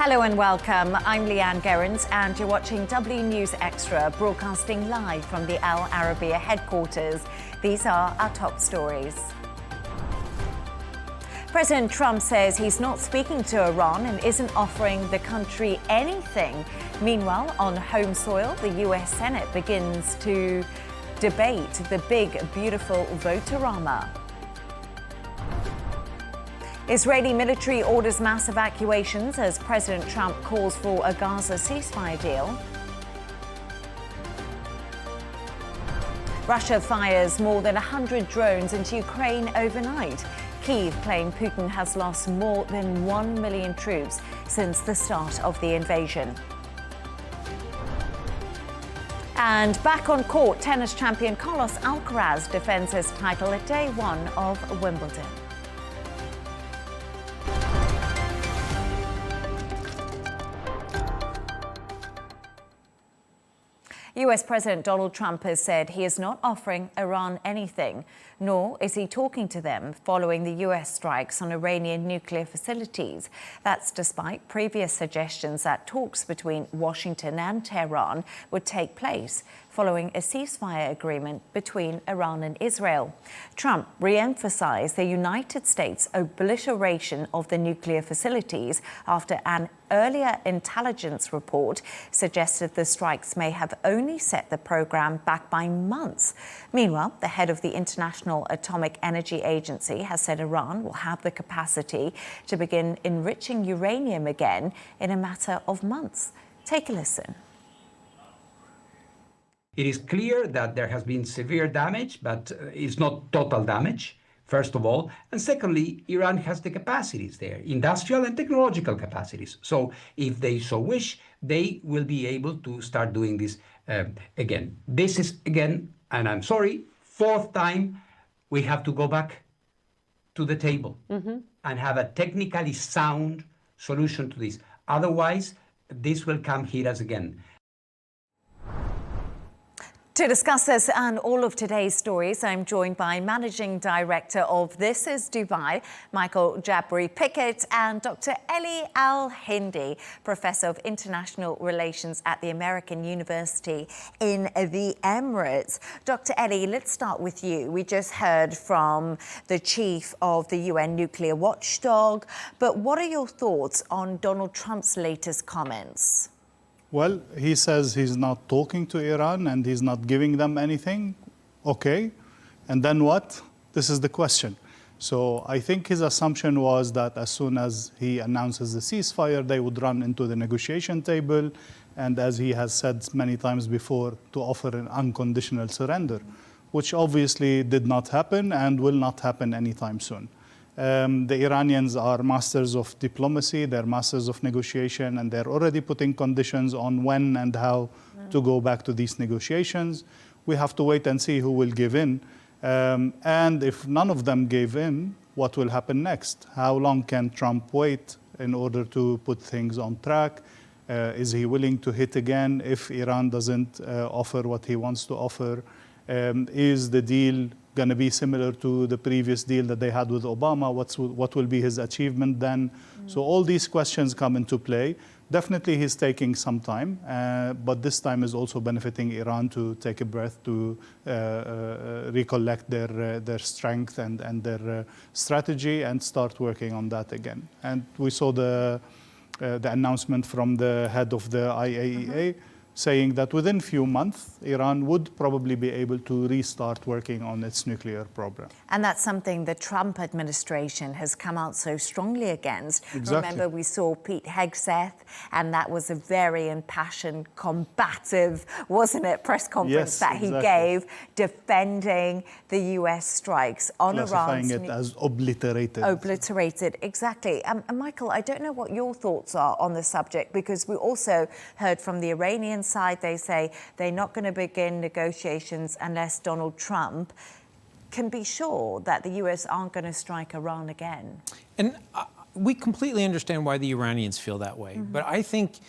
Hello and welcome. I'm Leigh-Ann Gerrans and you're watching W News Extra, broadcasting live from the Al Arabiya headquarters. These are our top stories. President Trump says he's not speaking to Iran and isn't offering the country anything. Meanwhile, on home soil, the US Senate begins to debate the big, beautiful vote-a-rama. Israeli military orders mass evacuations as President Trump calls for a Gaza ceasefire deal. Russia fires more than 100 drones into Ukraine overnight. Kyiv claimed Putin has lost more than 1 million troops since the start of the invasion. And back on court, tennis champion Carlos Alcaraz defends his title at day one of Wimbledon. US President Donald Trump has said he is not offering Iran anything, nor is he talking to them following the US strikes on Iranian nuclear facilities. That's despite previous suggestions that talks between Washington and Tehran would take place following a ceasefire agreement between Iran and Israel. Trump re-emphasized the United States' obliteration of the nuclear facilities after an earlier intelligence report suggested the strikes may have only set the program back by months. Meanwhile, the head of the International Atomic Energy Agency has said Iran will have the capacity to begin enriching uranium again in a matter of months. Take a listen. It is clear that there has been severe damage, but it's not total damage, first of all. And secondly, Iran has the capacities there, industrial and technological capacities. So if they so wish, they will be able to start doing this again. This is, again, and I'm sorry, fourth time we have to go back to the table and have a technically sound solution to this. Otherwise, this will come hit us again. To discuss this and all of today's stories, I'm joined by Managing Director of THIS.IS.DUBAI, Michael Jabri Pickett, and Dr. Elie Hindy, Professor of International Relations at the American University in the Emirates. Dr. Elie, let's start with you. We just heard from the chief of the UN nuclear watchdog, but what are your thoughts on Donald Trump's latest comments? Well, he says he's not talking to Iran and he's not giving them anything. Okay. And then what? This is the question. So I think his assumption was that as soon as he announces the ceasefire, they would run into the negotiation table. And as he has said many times before, to offer an unconditional surrender, which obviously did not happen and will not happen anytime soon. The Iranians are masters of diplomacy, they're masters of negotiation, and they're already putting conditions on when and how to go back to these negotiations. We have to wait and see who will give in. And if none of them gave in, what will happen next? How long can Trump wait in order to put things on track? Is he willing to hit again if Iran doesn't offer what he wants to offer? Is the deal going to be similar to the previous deal that they had with Obama? What will be his achievement then? So all these questions come into play. Definitely he's taking some time, but this time is also benefiting Iran to take a breath, to recollect their strength and their strategy and start working on that again. And we saw the announcement from the head of the IAEA saying that within few months, Iran would probably be able to restart working on its nuclear program. And that's something the Trump administration has come out so strongly against. Exactly. Remember, we saw Pete Hegseth, and that was a very impassioned, combative, wasn't it, press conference that he gave, defending the US strikes on Iran. Classifying it as obliterated. Obliterated, exactly. And Michael, I don't know what your thoughts are on the subject, because we also heard from the Iranian side, they say they're not going to begin negotiations unless Donald Trump can be sure that the US aren't going to strike Iran again. And we completely understand why the Iranians feel that way. But I think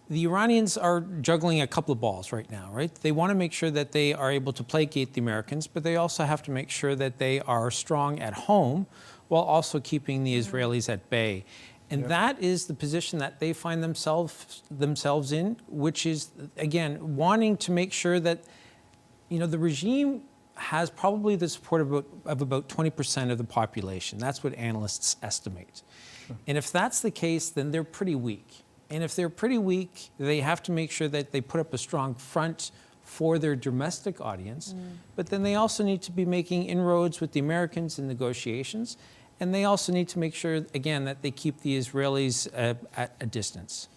the Iranians are juggling a couple of balls right now, right? They want to make sure that they are able to placate the Americans, but they also have to make sure that they are strong at home while also keeping the Israelis at bay. And that is the position that they find themselves in, which is, again, wanting to make sure that, the regime has probably the support of about 20% of the population. That's what analysts estimate. And if that's the case, then they're pretty weak. And if they're pretty weak, they have to make sure that they put up a strong front for their domestic audience. But then they also need to be making inroads with the Americans in negotiations. And they also need to make sure, again, that they keep the Israelis at a distance.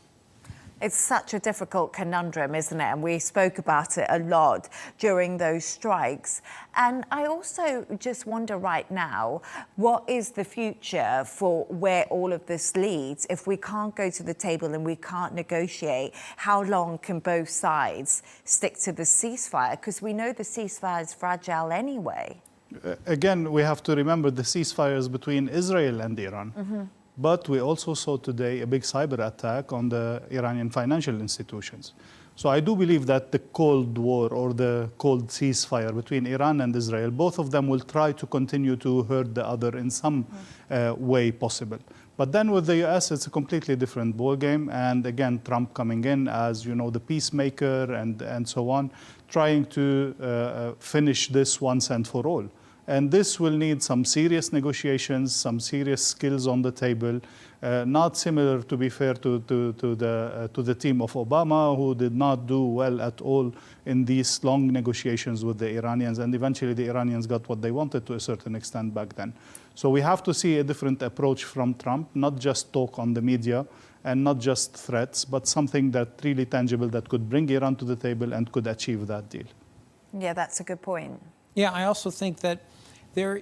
It's such a difficult conundrum, isn't it? And we spoke about it a lot during those strikes. And I also just wonder right now, what is the future for where all of this leads? If we can't go to the table and we can't negotiate, how long can both sides stick to the ceasefire? Because we know the ceasefire is fragile anyway. Again, we have to remember the ceasefire is between Israel and Iran. But we also saw today a big cyber attack on the Iranian financial institutions. So I do believe that the Cold War or the cold ceasefire between Iran and Israel, both of them will try to continue to hurt the other in some way possible. But then with the US, it's a completely different ballgame. And again, Trump coming in as, the peacemaker and so on, trying to finish this once and for all. And this will need some serious negotiations, some serious skills on the table, not similar, to be fair, to the team of Obama, who did not do well at all in these long negotiations with the Iranians. And eventually the Iranians got what they wanted to a certain extent back then. So we have to see a different approach from Trump, not just talk on the media and not just threats, but something that really tangible that could bring Iran to the table and could achieve that deal. Yeah, that's a good point. Yeah, I also think that we're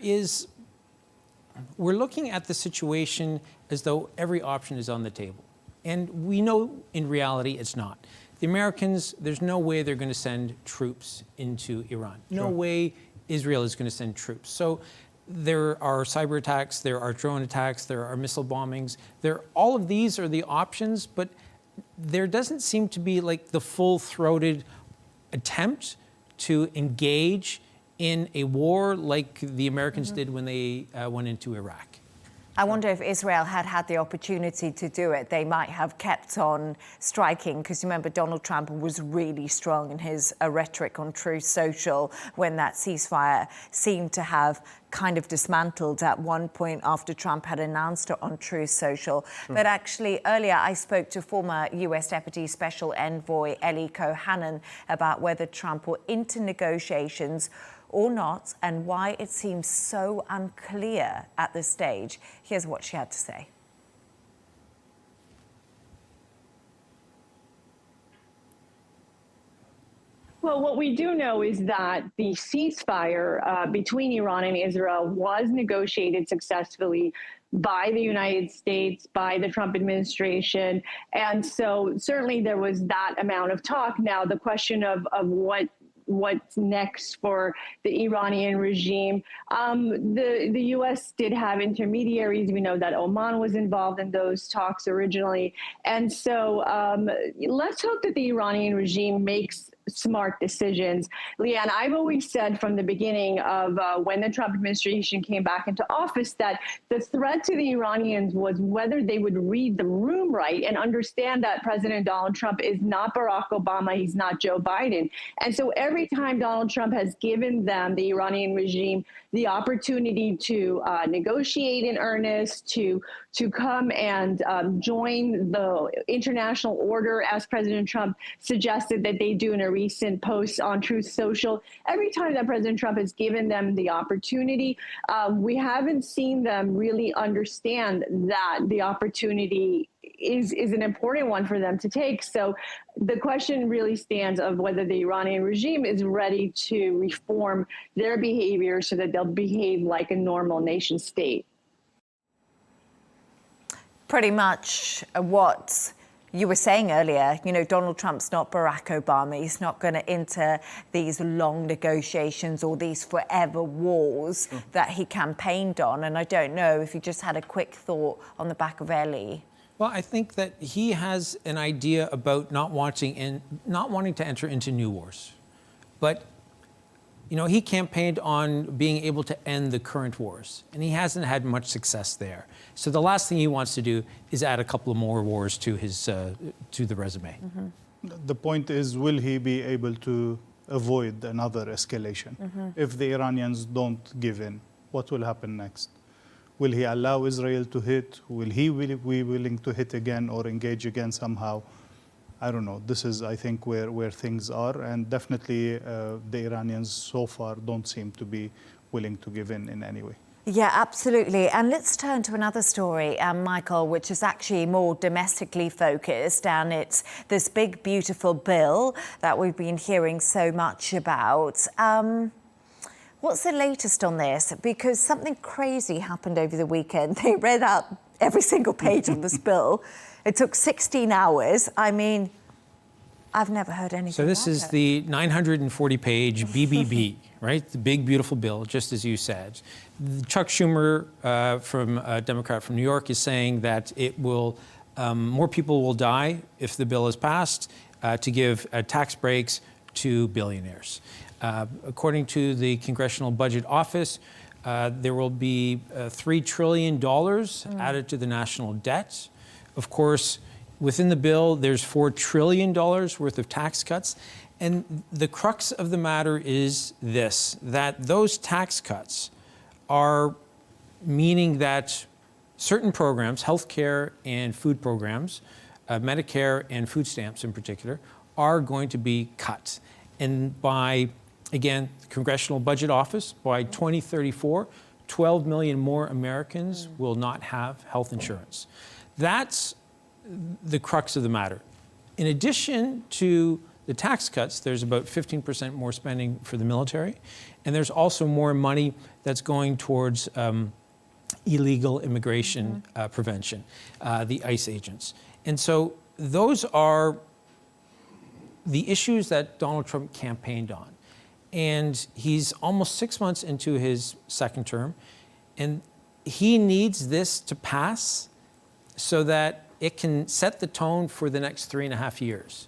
looking at the situation as though every option is on the table. And we know in reality it's not. The Americans, there's no way they're going to send troops into Iran. No way Israel is going to send troops. So there are cyber attacks, there are drone attacks, there are missile bombings. All of these are the options, but there doesn't seem to be like the full-throated attempt to engage in a war like the Americans did when they went into Iraq. I wonder if Israel had the opportunity to do it, they might have kept on striking, because remember Donald Trump was really strong in his rhetoric on Truth Social when that ceasefire seemed to have kind of dismantled at one point after Trump had announced it on Truth Social. But actually earlier I spoke to former US Deputy Special Envoy Elie about whether Trump will enter negotiations or not, and why it seems so unclear at this stage. Here's what she had to say. Well, what we do know is that the ceasefire between Iran and Israel was negotiated successfully by the United States, by the Trump administration. And so certainly there was that amount of talk. Now, the question of what's next for the Iranian regime. The U.S. did have intermediaries. We know that Oman was involved in those talks originally. And so let's hope that the Iranian regime makes smart decisions. Leigh-Ann, I've always said from the beginning of when the Trump administration came back into office that the threat to the Iranians was whether they would read the room right and understand that President Donald Trump is not Barack Obama, he's not Joe Biden. And so every time Donald Trump has given them, the Iranian regime, the opportunity to negotiate in earnest, to come and join the international order, as President Trump suggested that they do in a recent post on Truth Social. Every time that President Trump has given them the opportunity, we haven't seen them really understand that the opportunity is an important one for them to take. So the question really stands of whether the Iranian regime is ready to reform their behavior so that they'll behave like a normal nation state. Pretty much what you were saying earlier, Donald Trump's not Barack Obama. He's not going to enter these long negotiations or these forever wars that he campaigned on. And I don't know if you just had a quick thought on the back of Elie. Well, I think that he has an idea about not wanting to enter into new wars. But You know, he campaigned on being able to end the current wars, and he hasn't had much success there. So the last thing he wants to do is add a couple of more wars to his to the resume. The point is, will he be able to avoid another escalation? If the Iranians don't give in, what will happen next? Will he allow Israel to hit? Will he be willing to hit again or engage again somehow? I don't know. This is, I think, where things are. And definitely the Iranians so far don't seem to be willing to give in any way. Yeah, absolutely. And let's turn to another story, Michael, which is actually more domestically focused. And it's this big, beautiful bill that we've been hearing so much about. What's the latest on this? Because something crazy happened over the weekend. They read out every single page of this bill. It took 16 hours. I mean, I've never heard anything So this is the 940-page BBB, right? The big, beautiful bill, just as you said. Chuck Schumer, a Democrat from New York, is saying that it will, more people will die if the bill is passed to give tax breaks to billionaires. According to the Congressional Budget Office, there will be $3 trillion added to the national debt. Of course, within the bill, there's $4 trillion worth of tax cuts. And the crux of the matter is this, that those tax cuts are meaning that certain programs, healthcare and food programs, Medicare and food stamps in particular, are going to be cut. And by, again, Congressional Budget Office, by 2034, 12 million more Americans will not have health insurance. That's the crux of the matter. In addition to the tax cuts, there's about 15% more spending for the military, and there's also more money that's going towards illegal immigration prevention, the ICE agents. And so those are the issues that Donald Trump campaigned on. And he's almost 6 months into his second term, and he needs this to pass so that it can set the tone for the next 3.5 years.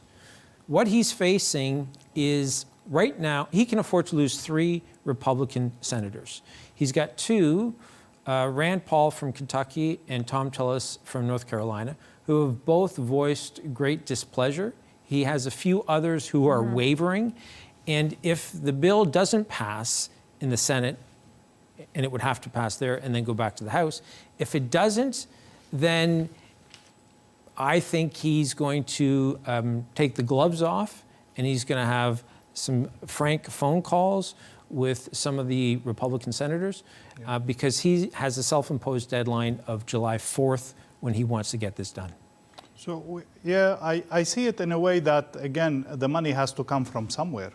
What he's facing is, right now, he can afford to lose 3 Republican senators. He's got 2, Rand Paul from Kentucky and Tom Tillis from North Carolina, who have both voiced great displeasure. He has a few others who are wavering. And if the bill doesn't pass in the Senate, and it would have to pass there and then go back to the House, if it doesn't, then I think he's going to take the gloves off, and he's going to have some frank phone calls with some of the Republican senators because he has a self-imposed deadline of July 4th when he wants to get this done. So, yeah, I see it in a way that, again, the money has to come from somewhere.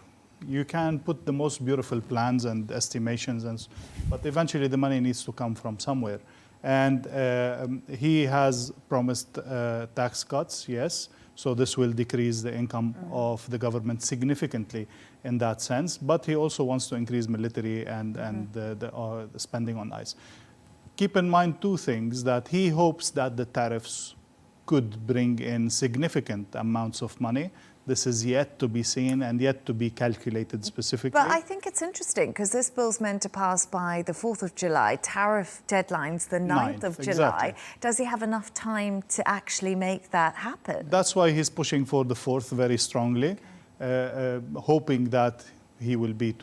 You can put the most beautiful plans and estimations, but eventually the money needs to come from somewhere. And he has promised tax cuts, yes. So this will decrease the income of the government significantly in that sense. But he also wants to increase military and the spending on ICE. Keep in mind 2 things, that he hopes that the tariffs could bring in significant amounts of money. This is yet to be seen and yet to be calculated specifically. But I think it's interesting because this bill's meant to pass by the 4th of July, tariff deadline's the 9th of July. Exactly. Does he have enough time to actually make that happen? That's why he's pushing for the 4th very strongly, hoping that he will be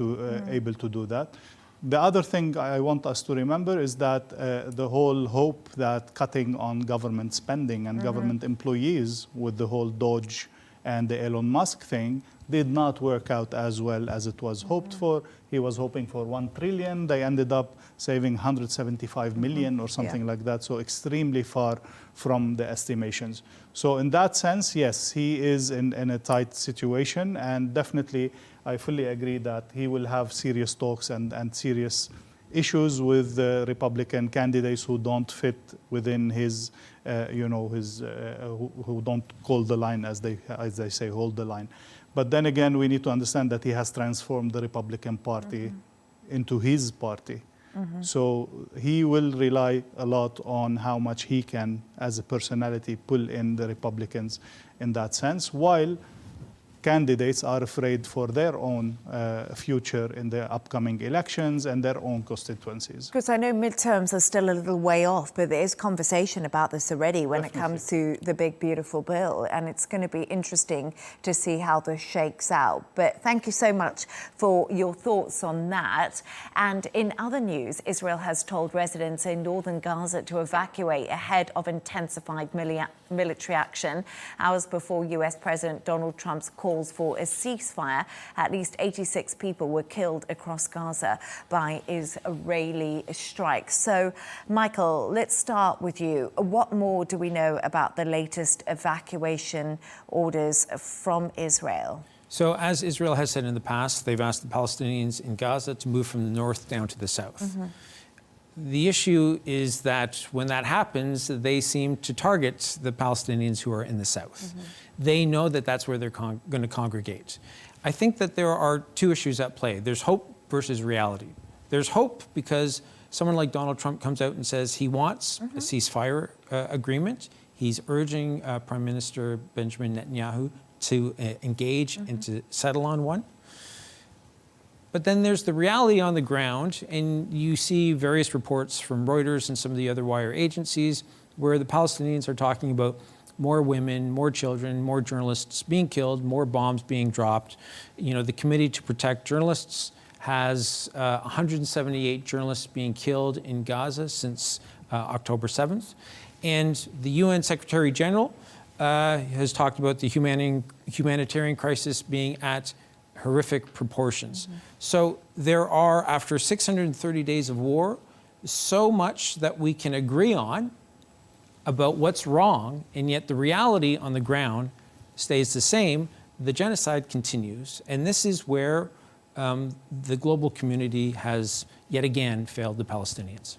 able to do that. The other thing I want us to remember is that the whole hope that cutting on government spending and government employees with the whole Doge and the Elon Musk thing did not work out as well as it was hoped for. He was hoping for $1 trillion. They ended up saving 175 million or something like that. So extremely far from the estimations. So in that sense, yes, he is in a tight situation. And definitely, I fully agree that he will have serious talks and serious issues with the Republican candidates who don't fit within his, who don't hold the line, as they say, hold the line. But then again, we need to understand that he has transformed the Republican Party into his party. So he will rely a lot on how much he can, as a personality, pull in the Republicans in that sense, while candidates are afraid for their own future in the upcoming elections and their own constituencies. Because I know midterms are still a little way off, but there is conversation about this already when it comes to the big, beautiful bill. And it's going to be interesting to see how this shakes out. But thank you so much for your thoughts on that. And in other news, Israel has told residents in northern Gaza to evacuate ahead of intensified military action. Hours before US President Donald Trump's calls for a ceasefire, at least 86 people were killed across Gaza by Israeli strikes. So, Michael, let's start with you. What more do we know about the latest evacuation orders from Israel? So, as Israel has said in the past, they've asked the Palestinians in Gaza to move from the north down to the south. Mm-hmm. The issue is that when that happens, they seem to target the Palestinians who are in the south. Mm-hmm. They know that that's where they're going to congregate. I think that there are two issues at play. There's hope versus reality. There's hope because someone like Donald Trump comes out and says he wants a ceasefire agreement. He's urging Prime Minister Benjamin Netanyahu to engage and to settle on one. But then there's the reality on the ground, and you see various reports from Reuters and some of the other wire agencies where the Palestinians are talking about more women, more children, more journalists being killed, more bombs being dropped. You know, the Committee to Protect Journalists has 178 journalists being killed in Gaza since October 7th. And the UN Secretary General has talked about the humanitarian crisis being at horrific proportions. Mm-hmm. So there are, after 630 days of war, so much that we can agree on about what's wrong, and yet the reality on the ground stays the same. The genocide continues, and this is where the global community has yet again failed the Palestinians.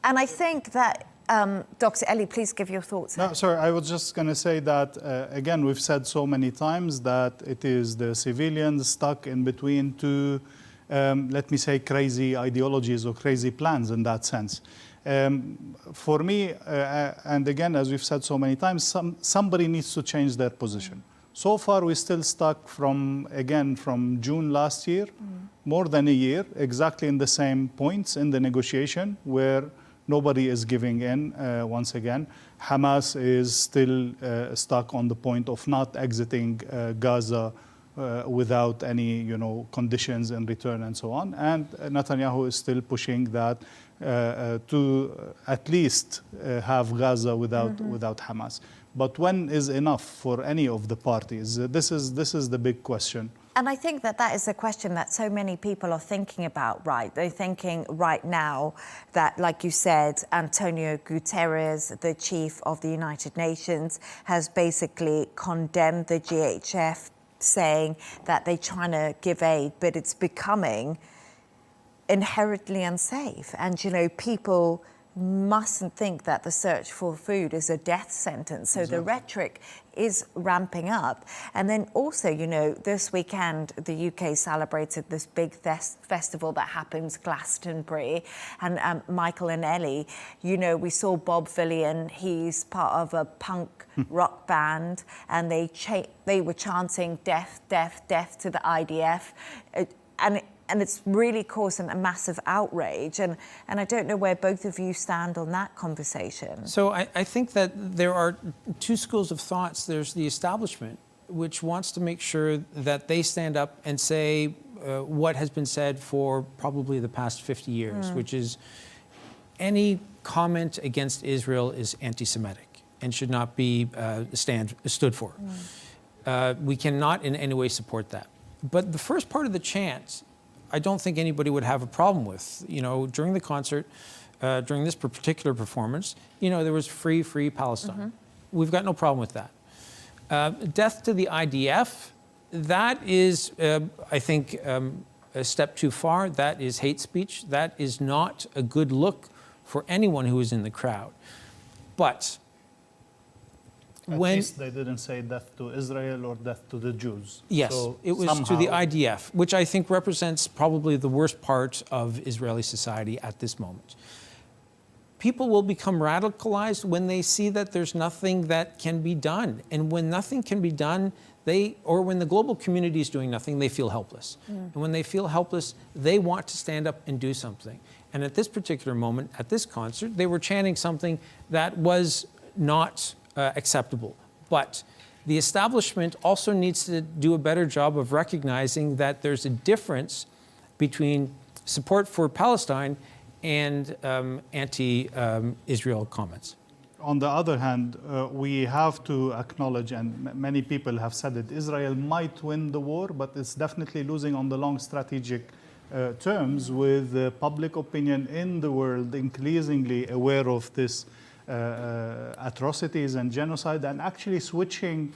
And I think that Dr. Elie, please give your thoughts. No, sorry, I was just going to say that, again, we've said so many times that it is the civilians stuck in between two, let me say, crazy ideologies or crazy plans in that sense. For me, and again, as we've said so many times, somebody needs to change their position. So far, we're still stuck from June last year, more than a year, exactly in the same points in the negotiation where nobody is giving in once again. Hamas is still stuck on the point of not exiting Gaza without any, conditions in return and so on. And Netanyahu is still pushing that to at least have Gaza without Hamas. But when is enough for any of the parties? This is the big question. And I think that is a question that so many people are thinking about, right? They're thinking right now that, like you said, Antonio Guterres, the chief of the United Nations, has basically condemned the GHF, saying that they're trying to give aid, but it's becoming inherently unsafe. And, people mustn't think that the search for food is a death sentence. So the rhetoric is ramping up. And then also, this weekend, the UK celebrated this big festival that happens, Glastonbury. And Michael and Elie, we saw Bob Villian. He's part of a punk rock band, and they were chanting death, death, death to the IDF. And it's really caused a massive outrage. And I don't know where both of you stand on that conversation. So I think that there are two schools of thoughts. There's the establishment, which wants to make sure that they stand up and say what has been said for probably the past 50 years, which is any comment against Israel is anti-Semitic and should not be stood for. We cannot in any way support that. But the first part of the chant, I don't think anybody would have a problem with. During the concert, during this particular performance, there was free Palestine. We've got no problem with that. Death to the IDF, that is, I think, a step too far. That is hate speech. That is not a good look for anyone who is in the crowd. But At least they didn't say death to Israel or death to the Jews. Yes, so it was to the IDF, which I think represents probably the worst part of Israeli society at this moment. people will become radicalized when they see that there's nothing that can be done. And when nothing can be done, or when the global community is doing nothing, they feel helpless. And when they feel helpless, they want to stand up and do something. And at this particular moment, at this concert, they were chanting something that was not acceptable. But the establishment also needs to do a better job of recognizing that there's a difference between support for Palestine and anti-Israel comments. On the other hand, we have to acknowledge, and many people have said it, Israel might win the war, but it's definitely losing on the long strategic terms, with public opinion in the world increasingly aware of this atrocities and genocide, and actually switching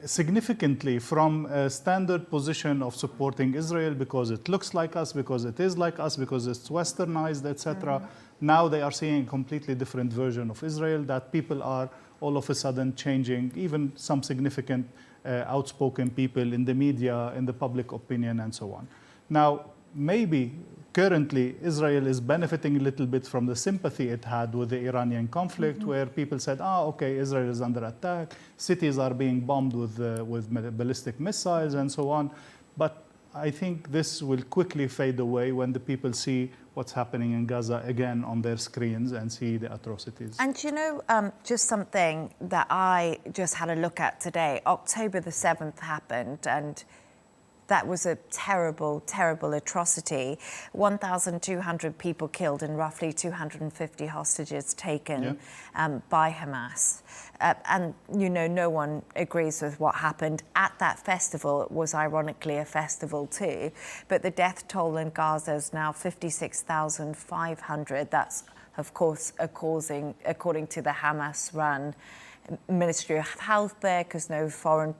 significantly from a standard position of supporting Israel because it looks like us, because it is like us, because it's westernized, etc. Now they are seeing a completely different version of Israel that people are all of a sudden changing, even some significant outspoken people in the media, in the public opinion, and so on. Now, maybe currently Israel is benefiting a little bit from the sympathy it had with the Iranian conflict, where people said, okay, Israel is under attack, cities are being bombed with ballistic missiles and so on. But I think this will quickly fade away when the people see what's happening in Gaza again on their screens and see the atrocities. And you know, just something that I just had a look at today, October the 7th happened, and that was a terrible, terrible atrocity. 1,200 people killed and roughly 250 hostages taken by Hamas. And, you know, no one agrees with what happened at that festival. It was ironically a festival too. But the death toll in Gaza is now 56,500. That's, of course, according to the Hamas-run Ministry of Health there, because no foreign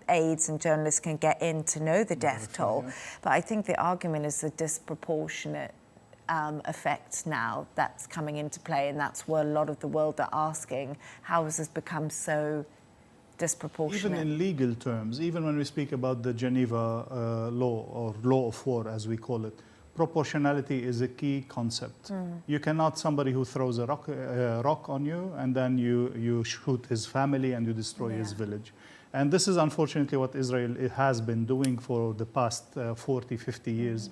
aides and journalists can get in to know the death toll. But I think the argument is the disproportionate effect now that's coming into play, and that's where a lot of the world are asking, how has this become so disproportionate? Even in legal terms, even when we speak about the Geneva law, or law of war as we call it, proportionality is a key concept. You cannot, somebody who throws a rock on you and then you shoot his family and you destroy his village. And this is unfortunately what Israel has been doing for the past 40, 50 years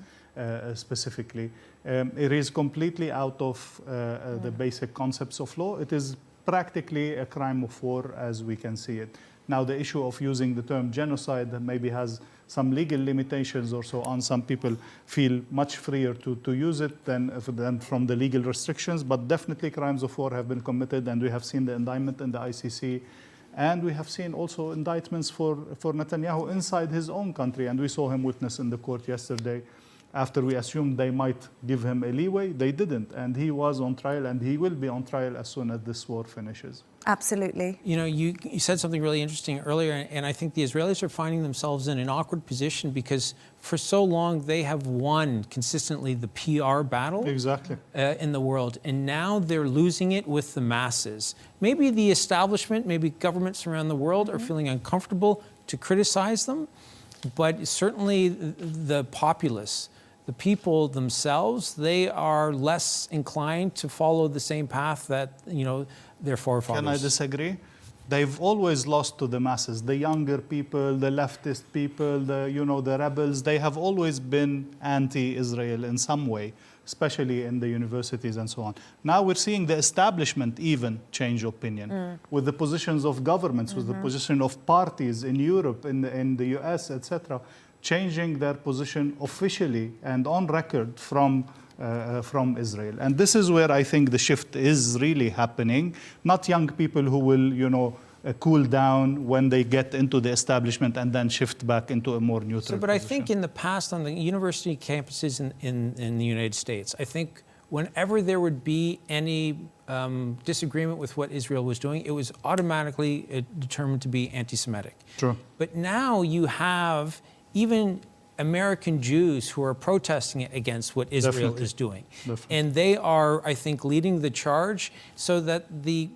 specifically. It is completely out of the basic concepts of law. It is practically a crime of war as we can see it. Now, the issue of using the term genocide maybe has some legal limitations or so on. Some people feel much freer to use it than from the legal restrictions, but definitely crimes of war have been committed, and we have seen the indictment in the ICC. And we have seen also indictments for Netanyahu inside his own country, and we saw him witness in the court yesterday. After we assumed they might give him a leeway, they didn't. And he was on trial, and he will be on trial as soon as this war finishes. Absolutely. You know, you said something really interesting earlier, and I think the Israelis are finding themselves in an awkward position because for so long they have won consistently the PR battle in the world, and now they're losing it with the masses. Maybe the establishment, maybe governments around the world are feeling uncomfortable to criticize them, but certainly the populace, the people themselves, they are less inclined to follow the same path that, you know, their forefathers. Can I disagree? They've always lost to the masses. The younger people, the leftist people, the rebels, they have always been anti-Israel in some way, especially in the universities and so on. Now we're seeing the establishment even change opinion with the positions of governments, with the position of parties in Europe, in the US, etc., changing their position officially and on record from Israel. And this is where I think the shift is really happening. Not young people who will, cool down when they get into the establishment and then shift back into a more neutral But position. I think in the past on the university campuses in the United States, I think whenever there would be any disagreement with what Israel was doing, it was automatically determined to be anti-Semitic. True. But now you have even American Jews who are protesting against what Israel is doing. And they are, I think, leading the charge so that the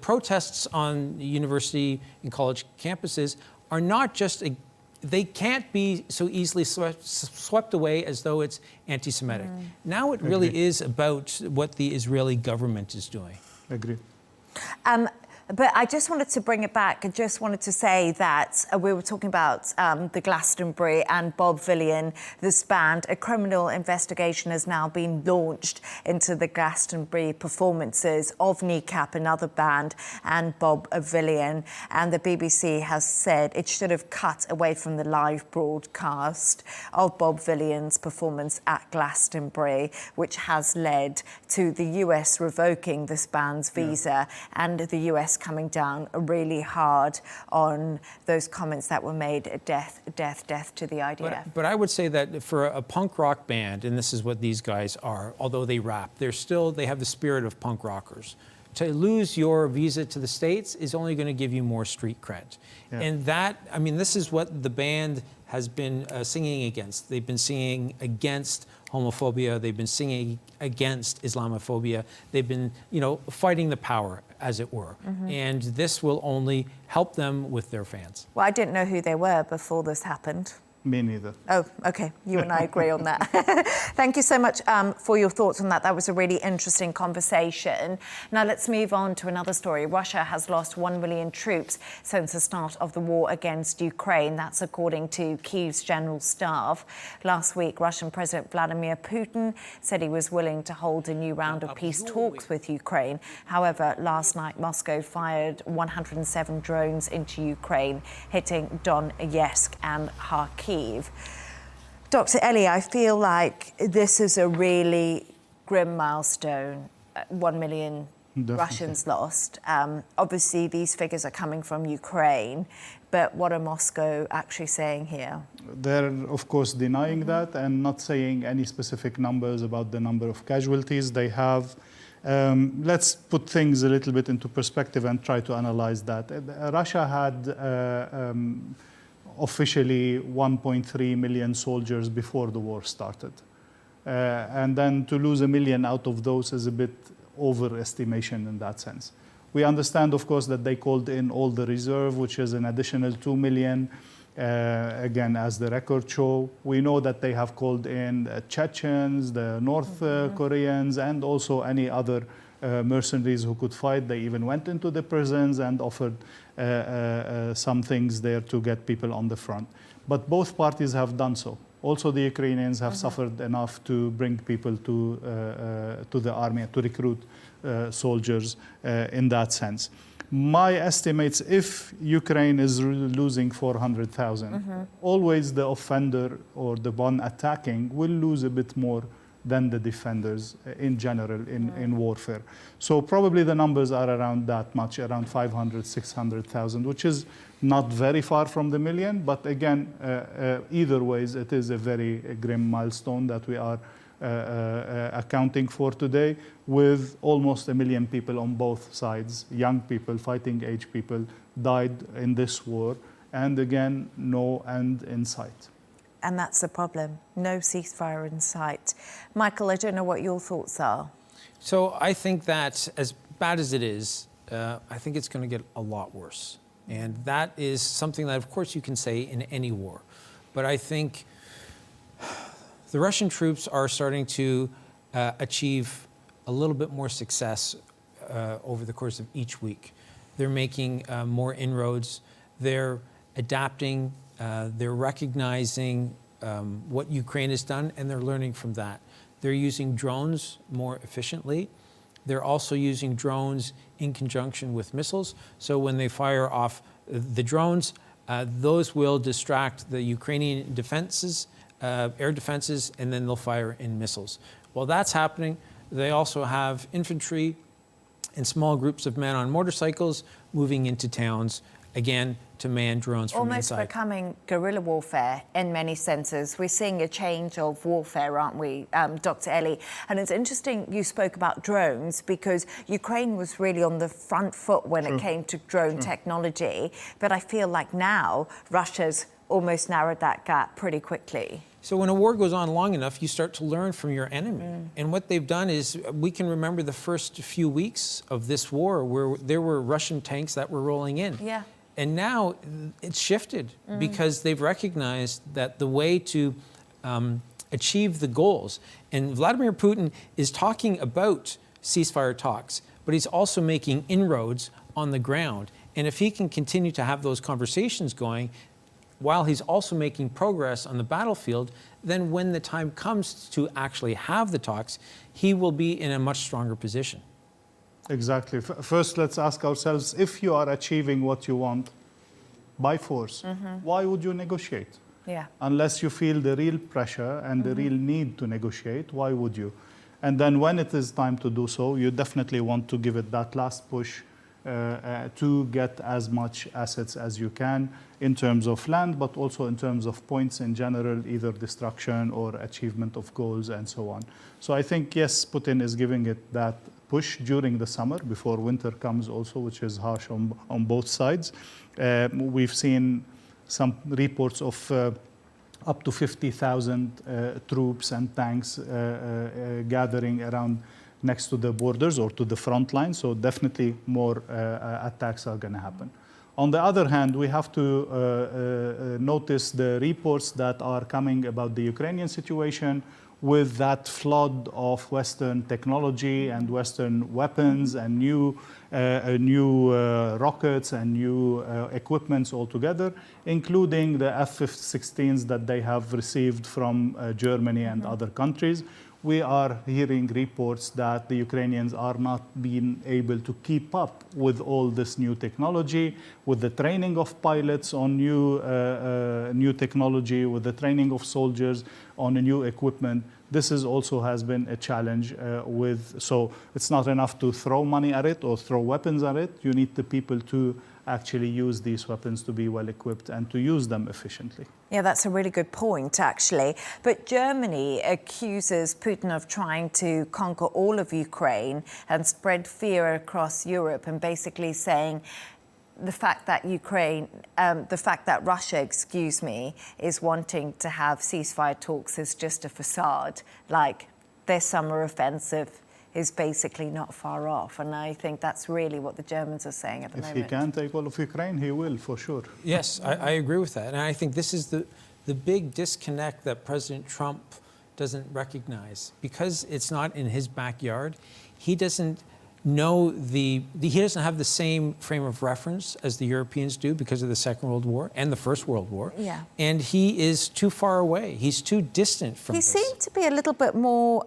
protests on university and college campuses are not just they can't be so easily swept away as though it's anti-Semitic. Now it really is about what the Israeli government is doing. Agree. But I just wanted to bring it back. I just wanted to say that we were talking about the Glastonbury and Bob Villian, this band. A criminal investigation has now been launched into the Glastonbury performances of Kneecap, another band, and Bob Villian. And the BBC has said it should have cut away from the live broadcast of Bob Villian's performance at Glastonbury, which has led to the US revoking this band's visa and the US coming down really hard on those comments that were made, death to the idea. But I would say that for a punk rock band, and this is what these guys are, although they rap, they have the spirit of punk rockers. To lose your visa to the States is only going to give you more street cred. Yeah. And that, I mean, this is what the band has been singing against. They've been singing against homophobia. They've been singing against Islamophobia. They've been, fighting the power, as it were. And this will only help them with their fans. Well, I didn't know who they were before this happened. Me neither. Oh, okay. You and I agree on that. Thank you so much for your thoughts on that. That was a really interesting conversation. Now let's move on to another story. Russia has lost 1 million troops since the start of the war against Ukraine. That's according to Kyiv's general staff. Last week, Russian President Vladimir Putin said he was willing to hold a new round of peace talks with Ukraine. However, last night, Moscow fired 107 drones into Ukraine, hitting Donetsk and Kharkiv. Dr. Elie, I feel like this is a really grim milestone. 1 million Definitely. Russians lost. Obviously, these figures are coming from Ukraine, but what are Moscow actually saying here? They're, of course, denying that and not saying any specific numbers about the number of casualties they have. Let's put things a little bit into perspective and try to analyze that. Russia had officially 1.3 million soldiers before the war started. And then to lose 1 million out of those is a bit overestimation in that sense. We understand, of course, that they called in all the reserve, which is an additional 2 million, again, as the records show. We know that they have called in Chechens, the North Koreans, and also any other mercenaries who could fight. They even went into the prisons and offered some things there to get people on the front. But both parties have done so. Also, the Ukrainians have suffered enough to bring people to the army, to recruit soldiers in that sense. My estimates, if Ukraine is losing 400,000, always the offender or the one attacking will lose a bit more than the defenders in general in warfare. So probably the numbers are around that much, around 500, 600,000, which is not very far from the million. But again, either ways, it is a very grim milestone that we are accounting for today, with almost 1 million people on both sides, young people, fighting age people, died in this war. And again, no end in sight. And that's the problem. No ceasefire in sight. Michael, I don't know what your thoughts are. So I think that as bad as it is, I think it's going to get a lot worse. And that is something that, of course, you can say in any war. But I think the Russian troops are starting to achieve a little bit more success over the course of each week. They're making more inroads. They're adapting. They're recognizing what Ukraine has done, and they're learning from that. They're using drones more efficiently. They're also using drones in conjunction with missiles. So when they fire off the drones, those will distract the Ukrainian defenses, air defenses, and then they'll fire in missiles. While that's happening, they also have infantry and small groups of men on motorcycles moving into towns, again, to man drones from inside. Almost becoming guerrilla warfare in many senses. We're seeing a change of warfare, aren't we, Dr. Elie? And it's interesting you spoke about drones, because Ukraine was really on the front foot when it came to drone technology. But I feel like now Russia's almost narrowed that gap pretty quickly. So when a war goes on long enough, you start to learn from your enemy. And what they've done is, we can remember the first few weeks of this war where there were Russian tanks that were rolling in. Yeah. And now it's shifted because they've recognized that the way to achieve the goals, and Vladimir Putin is talking about ceasefire talks, but he's also making inroads on the ground. And if he can continue to have those conversations going, while he's also making progress on the battlefield, then when the time comes to actually have the talks, he will be in a much stronger position. Exactly. First, let's ask ourselves, if you are achieving what you want by force, why would you negotiate? Yeah. Unless you feel the real pressure and the real need to negotiate, why would you? And then when it is time to do so, you definitely want to give it that last push to get as much assets as you can in terms of land, but also in terms of points in general, either destruction or achievement of goals and so on. So I think, yes, Putin is giving it that push during the summer before winter comes also, which is harsh on both sides. We've seen some reports of up to 50,000 troops and tanks gathering around next to the borders or to the front line. So definitely more attacks are going to happen. On the other hand, we have to notice the reports that are coming about the Ukrainian situation with that flood of Western technology and Western weapons and new rockets and new equipments altogether, including the F-16s that they have received from Germany and other countries. We are hearing reports that the Ukrainians are not being able to keep up with all this new technology, with the training of pilots on new technology, with the training of soldiers on a new equipment. This is also has been a challenge so it's not enough to throw money at it or throw weapons at it. You need the people to actually use these weapons to be well equipped and to use them efficiently. Yeah, that's a really good point, actually. But Germany accuses Putin of trying to conquer all of Ukraine and spread fear across Europe, and basically saying the fact that Russia, is wanting to have ceasefire talks is just a facade. Like, their summer offensive is basically not far off. And I think that's really what the Germans are saying at the moment. If he can take all of Ukraine, he will, for sure. Yes, I agree with that. And I think this is the big disconnect that President Trump doesn't recognize. Because it's not in his backyard, he doesn't know he doesn't have the same frame of reference as the Europeans do because of the Second World War and the First World War. Yeah. And he is too far away. He's too distant from this. He seemed to be a little bit more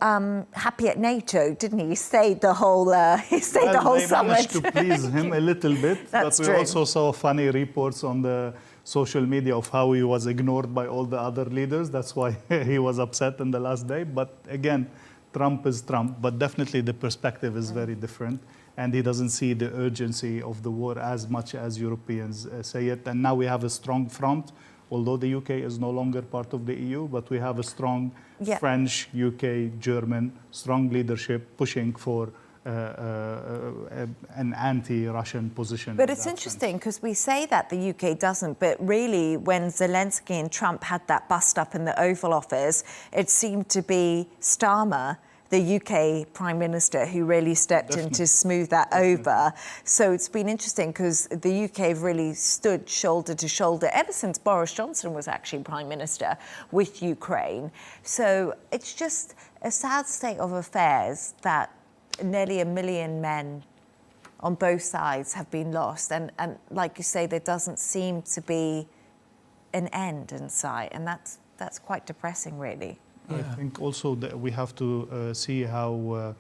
happy at NATO, didn't he? He stayed the whole They summit. managed to please him a little bit. That's but we true. also saw funny reports on the social media of how he was ignored by all the other leaders. That's why he was upset in the last day. But again, Trump is Trump, but definitely the perspective is very different, and he doesn't see the urgency of the war as much as Europeans say it. And now we have a strong front, although the UK is no longer part of the EU, but we have a strong French, UK, German, strong leadership pushing for an anti-Russian position. But it's interesting because we say that the UK doesn't, but really when Zelensky and Trump had that bust-up in the Oval Office, it seemed to be Starmer, the UK Prime Minister, who really stepped in to smooth that over. So it's been interesting because the UK have really stood shoulder to shoulder ever since Boris Johnson was actually Prime Minister with Ukraine. So it's just a sad state of affairs that nearly 1 million men on both sides have been lost. And like you say, there doesn't seem to be an end in sight. And that's quite depressing, really. I think also that we have to see how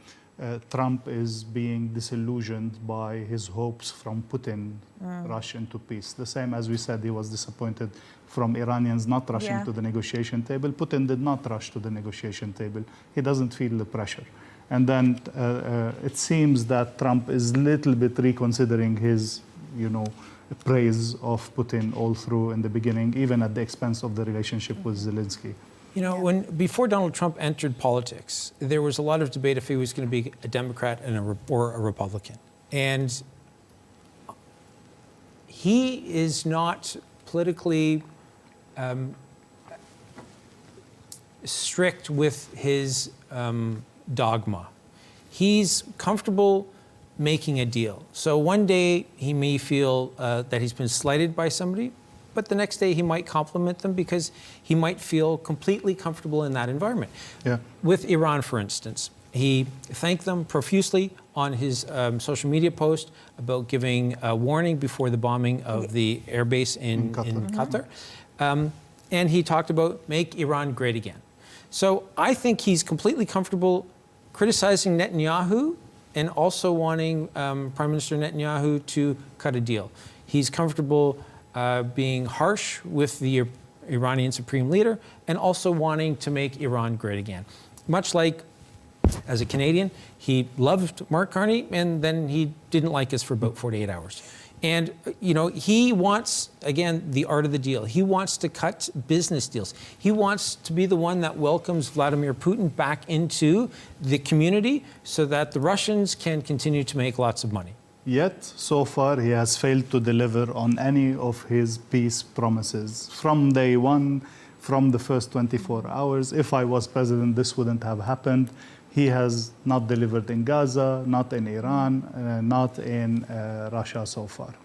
Trump is being disillusioned by his hopes from Putin rush into peace. The same as we said, he was disappointed from Iranians not rushing to the negotiation table. Putin did not rush to the negotiation table. He doesn't feel the pressure. And then it seems that Trump is a little bit reconsidering his, praise of Putin all through in the beginning, even at the expense of the relationship with Zelensky. Before Donald Trump entered politics, there was a lot of debate if he was going to be a Democrat or a Republican. And he is not politically strict with his dogma. He's comfortable making a deal. So one day he may feel that he's been slighted by somebody, but the next day he might compliment them because he might feel completely comfortable in that environment. Yeah. With Iran, for instance, he thanked them profusely on his social media post about giving a warning before the bombing of the airbase in Qatar. And he talked about make Iran great again. So I think he's completely comfortable criticizing Netanyahu and also wanting Prime Minister Netanyahu to cut a deal. He's comfortable being harsh with the Iranian supreme leader and also wanting to make Iran great again. Much like, as a Canadian, he loved Mark Carney and then he didn't like us for about 48 hours. And, you know, he wants, again, the art of the deal. He wants to cut business deals. He wants to be the one that welcomes Vladimir Putin back into the community so that the Russians can continue to make lots of money. Yet, so far, he has failed to deliver on any of his peace promises. From day one, from the first 24 hours, if I was president, this wouldn't have happened. He has not delivered in Gaza, not in Iran, not in Russia so far.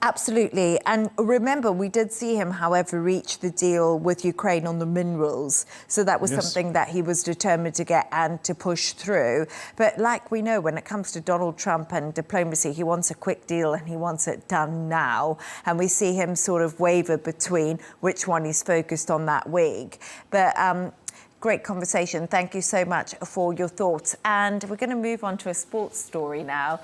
Absolutely. And remember, we did see him, however, reach the deal with Ukraine on the minerals. So that was something that he was determined to get and to push through. But like we know, when it comes to Donald Trump and diplomacy, he wants a quick deal and he wants it done now. And we see him sort of waver between which one he's focused on that week. But great conversation. Thank you so much for your thoughts. And we're going to move on to a sports story now.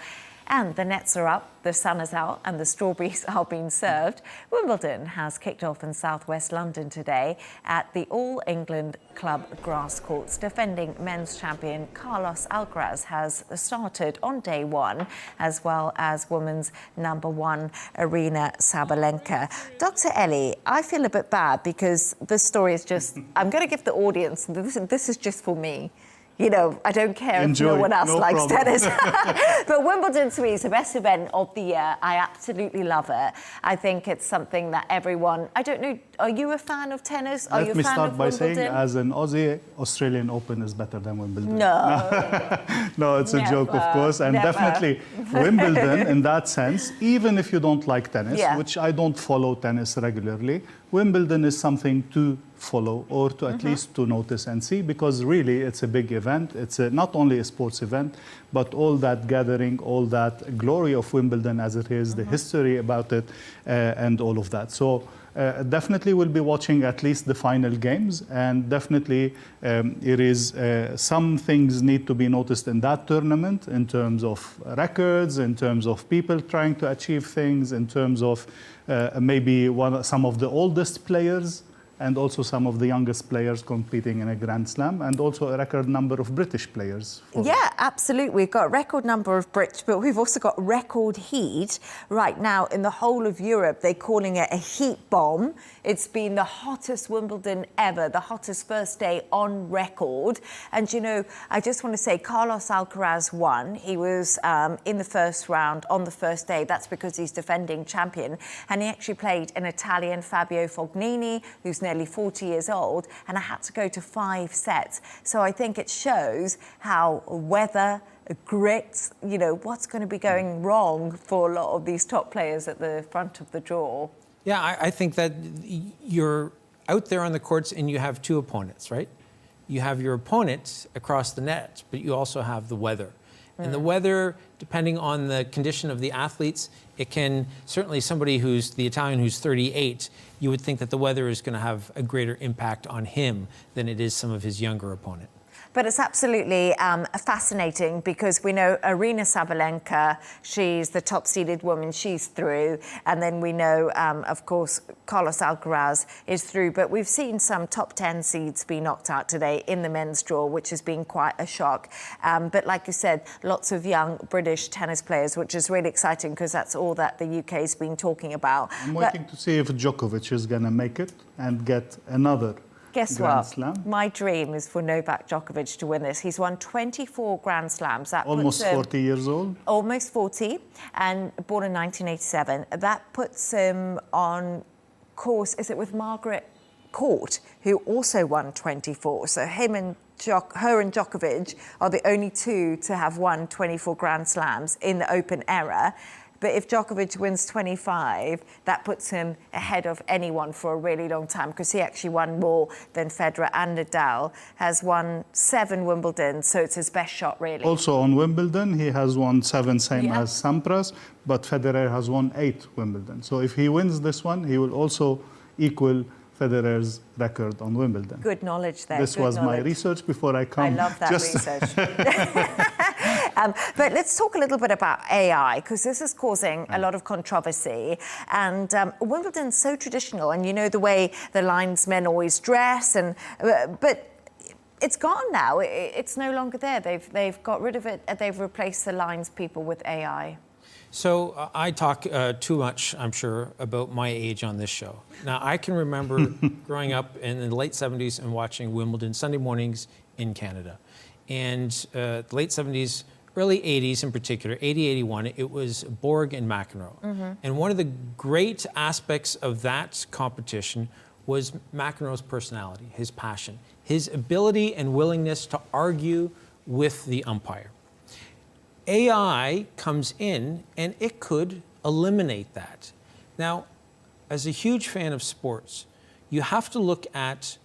And the nets are up, the sun is out, and the strawberries are being served. Wimbledon has kicked off in southwest London today at the All England Club grass courts. Defending men's champion Carlos Alcaraz has started on day one, as well as women's #1 Aryna Sabalenka. Dr. Elie, I feel a bit bad because this story is just, I'm going to give the audience, this is just for me. You know, I don't care if no one else likes tennis. But Wimbledon to me is the best event of the year. I absolutely love it. I think it's something that everyone, I don't know, are you a fan of tennis? Are you a fan of Wimbledon? Let me start by saying, as an Aussie, Australian Open is better than Wimbledon. No. No, it's a joke, of course. And definitely Wimbledon, in that sense, even if you don't like tennis, which I don't follow tennis regularly, Wimbledon is something to follow or to at least to notice and see, because really it's a big event. It's not only a sports event, but all that gathering, all that glory of Wimbledon as it is, the history about it, and all of that. So definitely we'll be watching at least the final games, and definitely it is some things need to be noticed in that tournament in terms of records, in terms of people trying to achieve things, in terms of maybe some of the oldest players and also some of the youngest players competing in a Grand Slam, and also a record number of British players. Yeah, absolutely. We've got a record number of Brits, but we've also got record heat right now in the whole of Europe. They're calling it a heat bomb. It's been the hottest Wimbledon ever, the hottest first day on record. And, you know, I just want to say Carlos Alcaraz won. He was in the first round on the first day. That's because he's defending champion. And he actually played an Italian, Fabio Fognini, who's nearly 40 years old, and I had to go to 5 sets. So I think it shows how weather, grit, you know, what's going to be going wrong for a lot of these top players at the front of the draw. Yeah, I think that you're out there on the courts and you have two opponents, right? You have your opponent across the net, but you also have the weather. And the weather, depending on the condition of the athletes, it can, certainly somebody who's the Italian who's 38, you would think that the weather is going to have a greater impact on him than it is some of his younger opponent. But it's absolutely fascinating because we know Aryna Sabalenka, she's the top-seeded woman, she's through. And then we know, of course, Carlos Alcaraz is through. But we've seen some top 10 seeds be knocked out today in the men's draw, which has been quite a shock. But like you said, lots of young British tennis players, which is really exciting because that's all that the UK's been talking about. I'm waiting to see if Djokovic is going to make it and get another Guess Grand what? Slam. My dream is for Novak Djokovic to win this. He's won 24 Grand Slams. That almost puts him 40 years old. Almost 40, and born in 1987. That puts him on course. Is it with Margaret Court, who also won 24? So him and her and Djokovic are the only two to have won 24 Grand Slams in the Open era. But if Djokovic wins 25, that puts him ahead of anyone for a really long time, because he actually won more than Federer, and Nadal has won 7 Wimbledon, so it's his best shot, really. Also on Wimbledon, he has won 7, same as Sampras, but Federer has won 8 Wimbledon. So if he wins this one, he will also equal Federer's record on Wimbledon. Good knowledge there. This was my research before I come. I love that research. But let's talk a little bit about AI, because this is causing a lot of controversy. And Wimbledon's so traditional, and you know the way the linesmen always dress, and but it's gone now. It's no longer there. They've got rid of it. They've replaced the lines people with AI. So I talk too much, I'm sure, about my age on this show. Now, I can remember growing up in the late 70s and watching Wimbledon Sunday mornings in Canada. And the late 70s, early 80s in particular, 80, 81, it was Borg and McEnroe. And one of the great aspects of that competition was McEnroe's personality, his passion, his ability and willingness to argue with the umpire. AI comes in and it could eliminate that. Now, as a huge fan of sports, you have to look at,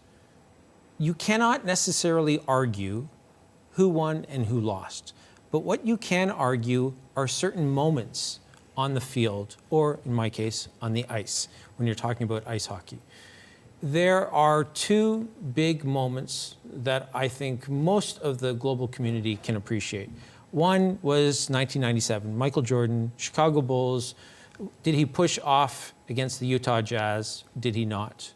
you cannot necessarily argue who won and who lost. But what you can argue are certain moments on the field, or in my case, on the ice, when you're talking about ice hockey. There are 2 big moments that I think most of the global community can appreciate. One was 1997, Michael Jordan, Chicago Bulls. Did he push off against the Utah Jazz? Did he not?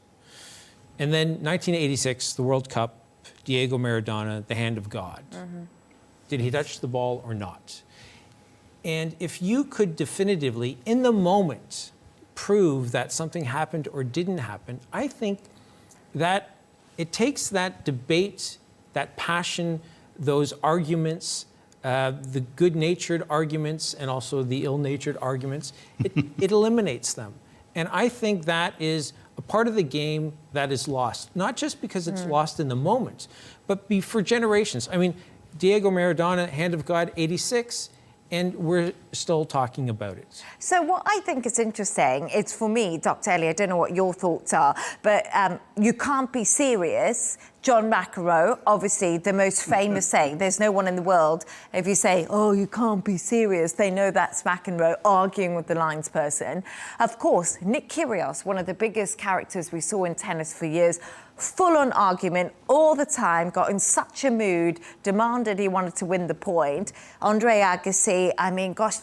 And then 1986, the World Cup, Diego Maradona, the hand of God. Did he touch the ball or not? And if you could definitively, in the moment, prove that something happened or didn't happen, I think that it takes that debate, that passion, those arguments, the good-natured arguments and also the ill-natured arguments, it eliminates them. And I think that is a part of the game that is lost, not just because it's lost in the moment, but for generations. I mean, Diego Maradona, hand of God, 86, and we're still talking about it. So what I think is interesting is, for me, Dr. Elie, I don't know what your thoughts are, but you can't be serious. John McEnroe, obviously the most famous saying, there's no one in the world, if you say, oh, you can't be serious, they know that's McEnroe arguing with the lines person. Of course, Nick Kyrgios, one of the biggest characters we saw in tennis for years, full-on argument all the time, got in such a mood, demanded he wanted to win the point. Andre Agassi, I mean, gosh,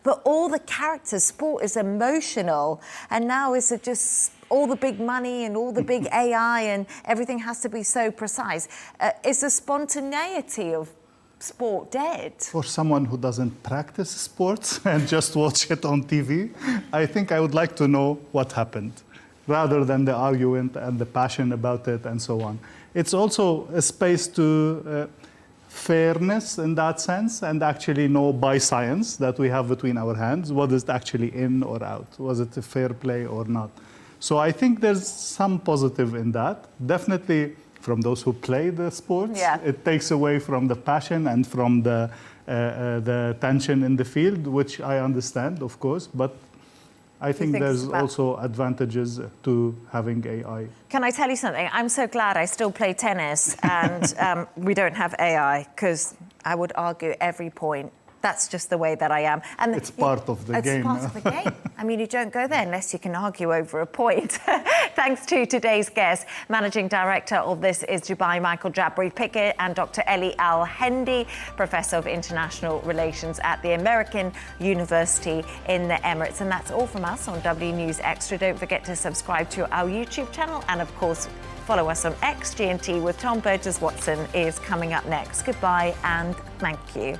but all the characters, sport is emotional, and now is it just all the big money and all the big AI and everything has to be so precise. Is the spontaneity of sport dead? For someone who doesn't practice sports and just watch it on TV, I think I would like to know what happened, rather than the argument and the passion about it and so on. It's also a space to fairness in that sense, and actually know by science that we have between our hands what is actually in or out. Was it a fair play or not? So I think there's some positive in that. Definitely from those who play the sports, it takes away from the passion and from the tension in the field, which I understand, of course, but I think there's also advantages to having AI. Can I tell you something? I'm so glad I still play tennis and we don't have AI, because I would argue every point. That's just the way that I am. And it's part of the game. It's part of the game. I mean, you don't go there unless you can argue over a point. Thanks to today's guest, Managing Director of THIS.IS.DUBAI, Michael Jabri Pickett, and Dr. Elie Al-Hindy, Professor of International Relations at the American University in the Emirates. And that's all from us on W News Extra. Don't forget to subscribe to our YouTube channel, and of course, follow us on X. G&T with Tom Burgess-Watson is coming up next. Goodbye and thank you.